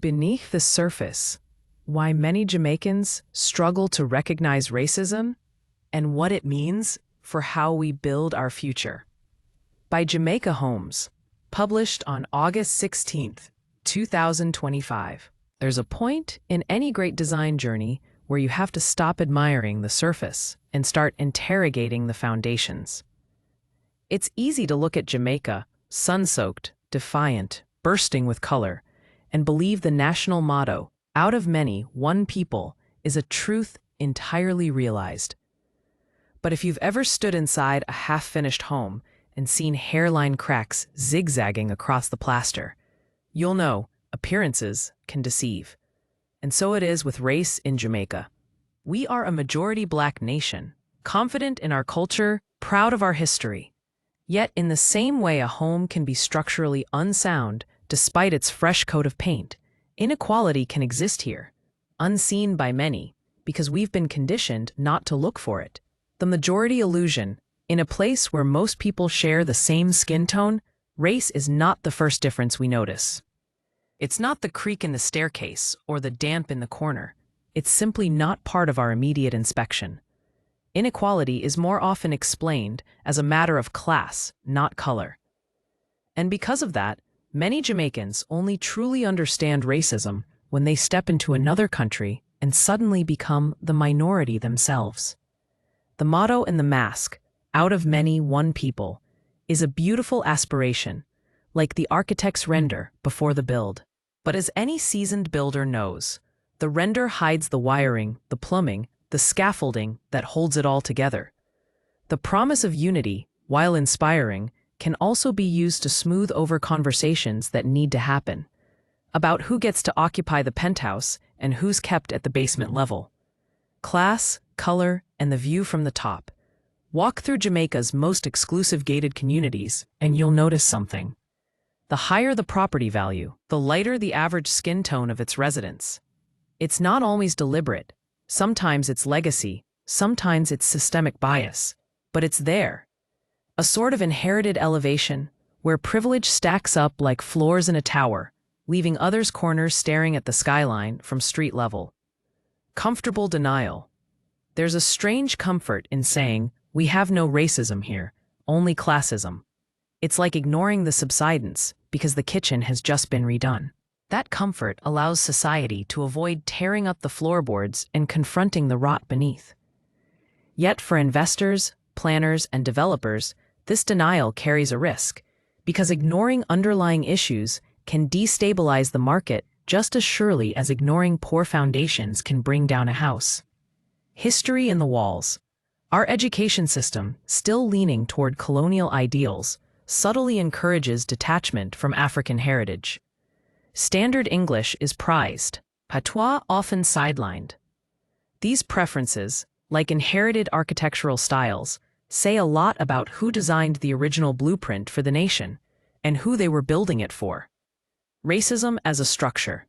Beneath the surface, why many Jamaicans struggle to recognize racism and what it means for how we build our future. By Jamaica Homes, published on August 16th, 2025. There's a point in any great design journey where you have to stop admiring the surface and start interrogating the foundations. It's easy to look at Jamaica, sun-soaked, defiant, bursting with color, and believe the national motto, "Out of many, one people," is a truth entirely realized. But if you've ever stood inside a half-finished home and seen hairline cracks zigzagging across the plaster, you'll know appearances can deceive. And so it is with race in Jamaica. We are a majority Black nation, confident in our culture, proud of our history. Yet in the same way a home can be structurally unsound despite its fresh coat of paint, inequality can exist here, unseen by many, because we've been conditioned not to look for it. The majority illusion, in a place where most people share the same skin tone, race is not the first difference we notice. It's not the creak in the staircase or the damp in the corner. It's simply not part of our immediate inspection. Inequality is more often explained as a matter of class, not color. And because of that, many Jamaicans only truly understand racism when they step into another country and suddenly become the minority themselves. The motto in the mask, "Out of many, one people," is a beautiful aspiration, like the architect's render before the build. But as any seasoned builder knows, the render hides the wiring, the plumbing, the scaffolding that holds it all together. The promise of unity, while inspiring, can also be used to smooth over conversations that need to happen, about who gets to occupy the penthouse and who's kept at the basement level. Class, color, and the view from the top. Walk through Jamaica's most exclusive gated communities, and you'll notice something. The higher the property value, the lighter the average skin tone of its residents. It's not always deliberate. Sometimes it's legacy, sometimes it's systemic bias, but it's there. A sort of inherited elevation, where privilege stacks up like floors in a tower, leaving others' corners staring at the skyline from street level. Comfortable denial. There's a strange comfort in saying, "We have no racism here, only classism." It's like ignoring the subsidence because the kitchen has just been redone. That comfort allows society to avoid tearing up the floorboards and confronting the rot beneath. Yet for investors, planners, and developers, this denial carries a risk, because ignoring underlying issues can destabilize the market just as surely as ignoring poor foundations can bring down a house. History in the walls. Our education system, still leaning toward colonial ideals, subtly encourages detachment from African heritage. Standard English is prized, patois often sidelined. These preferences, like inherited architectural styles, say a lot about who designed the original blueprint for the nation and who they were building it for. Racism as a structure.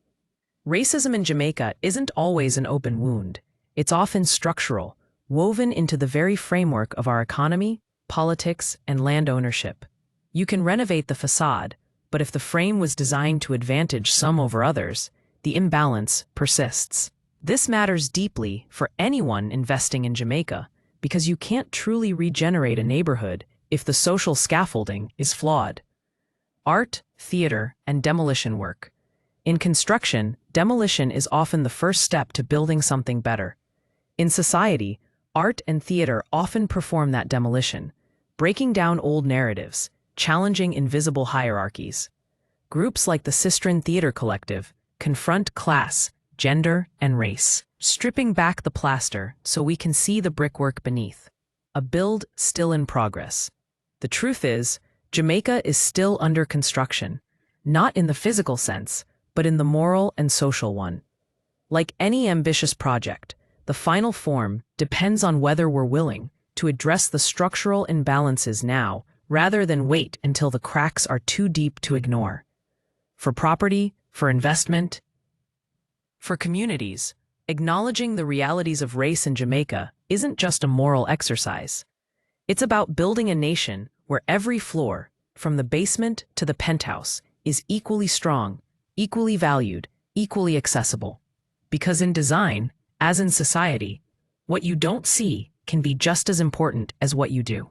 Racism in Jamaica isn't always an open wound. It's often structural, woven into the very framework of our economy, politics, and land ownership. You can renovate the facade, but if the frame was designed to advantage some over others, the imbalance persists. This matters deeply for anyone investing in Jamaica, because you can't truly regenerate a neighborhood if the social scaffolding is flawed. Art, theater, and demolition work. In construction, demolition is often the first step to building something better. In society, art and theater often perform that demolition, breaking down old narratives, challenging invisible hierarchies. Groups like the Sistren Theater Collective confront class, gender, and race, stripping back the plaster so we can see the brickwork beneath. A build still in progress. The truth is, Jamaica is still under construction, not in the physical sense, but in the moral and social one. Like any ambitious project, the final form depends on whether we're willing to address the structural imbalances now rather than wait until the cracks are too deep to ignore. For property, for investment, for communities, acknowledging the realities of race in Jamaica isn't just a moral exercise. It's about building a nation where every floor, from the basement to the penthouse, is equally strong, equally valued, equally accessible. Because in design, as in society, what you don't see can be just as important as what you do.